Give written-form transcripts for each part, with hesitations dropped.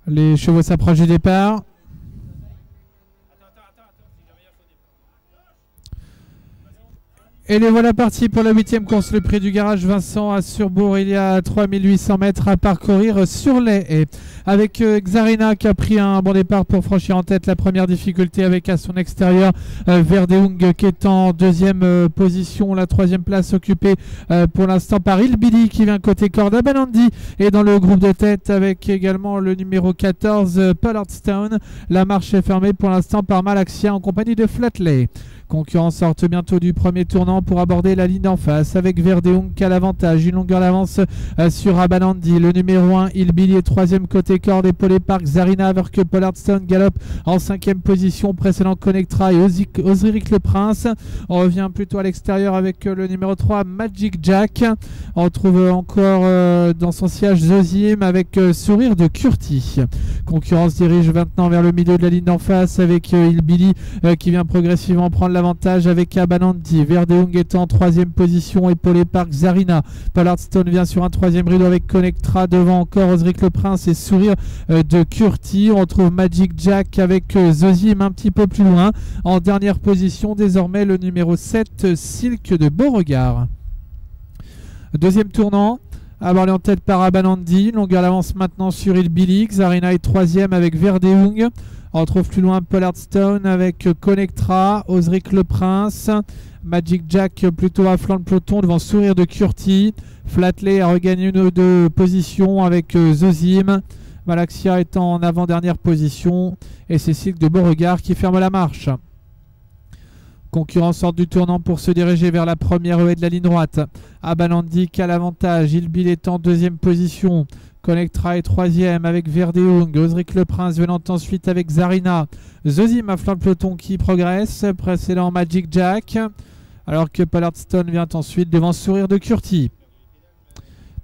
Les chevaux s'approchent du départ. Et les voilà partis pour la 8e course, le prix du garage Vincent à Surbourg. Il y a 3800 mètres à parcourir sur les haies. Avec Xarina qui a pris un bon départ pour franchir en tête la première difficulté avec à son extérieur Verdeung qui est en deuxième position. La 3e place occupée pour l'instant par Hillbilly qui vient côté corde. Abanandi est dans le groupe de tête avec également le numéro 14 Pollardstone. La marche est fermée pour l'instant par Malaxia en compagnie de Flatley. Concurrents sortent bientôt du premier tournant pour aborder la ligne d'en face avec Verdeung qui a l'avantage, une longueur d'avance sur Abanandi. Le numéro 1 Hillbilly est 3e côté corde épaulé par Xarina alors que Pollardstone galope en 5e position. Précédent Connectra et Osiric le Prince. On revient plutôt à l'extérieur avec le numéro 3 Magic Jack. On retrouve encore dans son siège Zozim avec Sourire de Curti. Concurrence se dirige maintenant vers le milieu de la ligne d'en face avec Hillbilly qui vient progressivement prendre l'avantage avec Abanandi. Verdeung est en 3e position épaulé par Xarina. Pollardstone vient sur un 3e rideau avec Connectra. Devant encore Osiric le Prince et Sourire de Curti. On retrouve Magic Jack avec Zozim un petit peu plus loin. En dernière position désormais le numéro 7 Silk de Beauregard. Deuxième tournant. Abordé en tête par Abanandi. Longueur d'avance maintenant sur Hillbilly. Xarina est 3e avec Verdeung. On retrouve plus loin Pollardstone avec Connectra, Osiric le Prince, Magic Jack plutôt à flanc de peloton devant Sourire de Curti. Flatley a regagné une ou deux positions avec Zozim. Malaxia est en avant-dernière position et c'est Silk de Beauregard qui ferme la marche. Concurrents sortent du tournant pour se diriger vers la première haie de la ligne droite. Abanandi qui a l'avantage, Hillbilly est en 2e position. Connectra est 3e avec Verdeung. Osiric le Prince venant ensuite avec Xarina. Zozim à flanc de peloton qui progresse. Précédent Magic Jack. Alors que Pollardstone vient ensuite devant Sourire de Curti.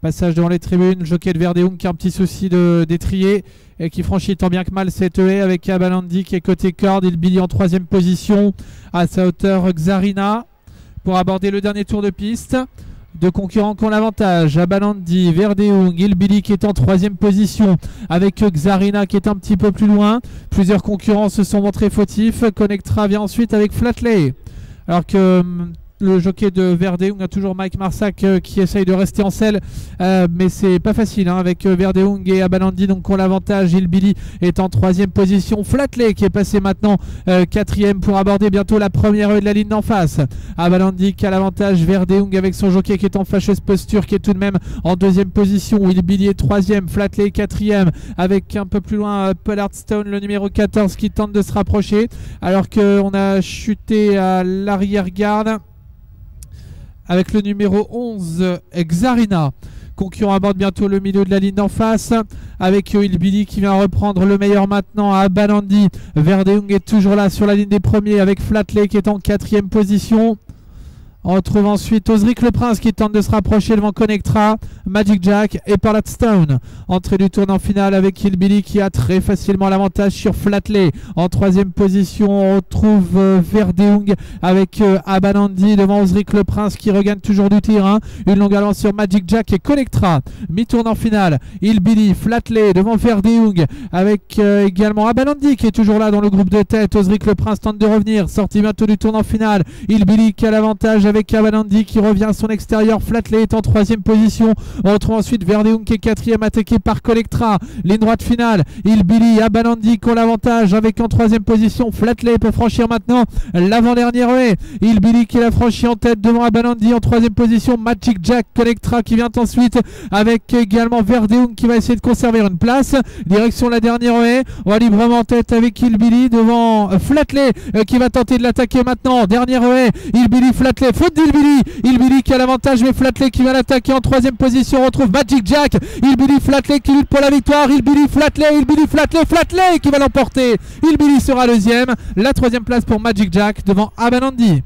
Passage devant les tribunes. Jockey de Verdeung qui a un petit souci d'étrier et qui franchit tant bien que mal cette haie avec Abanandi qui est côté corde. Hillbilly en 3e position. À sa hauteur Xarina pour aborder le dernier tour de piste. Deux concurrents qui ont l'avantage, Abanandi, Verdeung, Hillbilly qui est en 3e position avec Xarina qui est un petit peu plus loin. Plusieurs concurrents se sont montrés fautifs. Connectra vient ensuite avec Flatley. Alors que le jockey de Verdeung a toujours Mike Marsac qui essaye de rester en selle, mais c'est pas facile avec Verdeung et Abanandi donc on l'avantage. Hillbilly est en 3e position. Flatley qui est passé maintenant 4e pour aborder bientôt la première haie de la ligne d'en face. Abanandi qui a l'avantage. Verdeung avec son jockey qui est en fâcheuse posture qui est tout de même en 2e position. Hillbilly est 3e, Flatley 4e avec un peu plus loin Pollardstone le numéro 14 qui tente de se rapprocher alors qu'on a chuté à l'arrière-garde avec le numéro 11 Xarina. Concurrent aborde bientôt le milieu de la ligne d'en face avec Hillbilly qui vient reprendre le meilleur maintenant à Abanandi. Verdeung est toujours là sur la ligne des premiers avec Flatley qui est en 4e position. On retrouve ensuite Osiric le Prince qui tente de se rapprocher devant Connectra, Magic Jack et Pollardstone. Entrée du tournant final avec Hillbilly qui a très facilement l'avantage sur Flatley. En 3e position, on retrouve Verdeung avec Abanandi devant Osiric le Prince qui regagne toujours du terrain. Une longue avance sur Magic Jack et Connectra. Mi-tournant final, Hillbilly, Flatley devant Verdeung avec également Abanandi qui est toujours là dans le groupe de tête. Osiric le Prince tente de revenir. Sortie bientôt du tournant final. Hillbilly qui a l'avantage avec Abanandi qui revient à son extérieur. Flatley est en 3e position. On retrouve ensuite Verdeung qui est 4e attaqué par Connectra. Ligne droite finale. Hillbilly, Abanandi qui ont l'avantage avec en 3e position. Flatley peut franchir maintenant l'avant-dernière haie. Hillbilly qui l'a franchi en tête devant Abanandi en 3e position. Magic Jack, Connectra qui vient ensuite avec également Verdeung qui va essayer de conserver une place. Direction la dernière haie. On va librement en tête avec Hillbilly devant Flatley qui va tenter de l'attaquer maintenant. Dernière haie. Hillbilly, Flatley. Faute d'Hillbilly. Hillbilly qui a l'avantage mais Flatley qui va l'attaquer en 3e position. On retrouve Magic Jack. Hillbilly, Flatley qui lutte pour la victoire. Hillbilly, Flatley, Flatley qui va l'emporter. Hillbilly sera 2e. La 3e place pour Magic Jack devant Abanandi.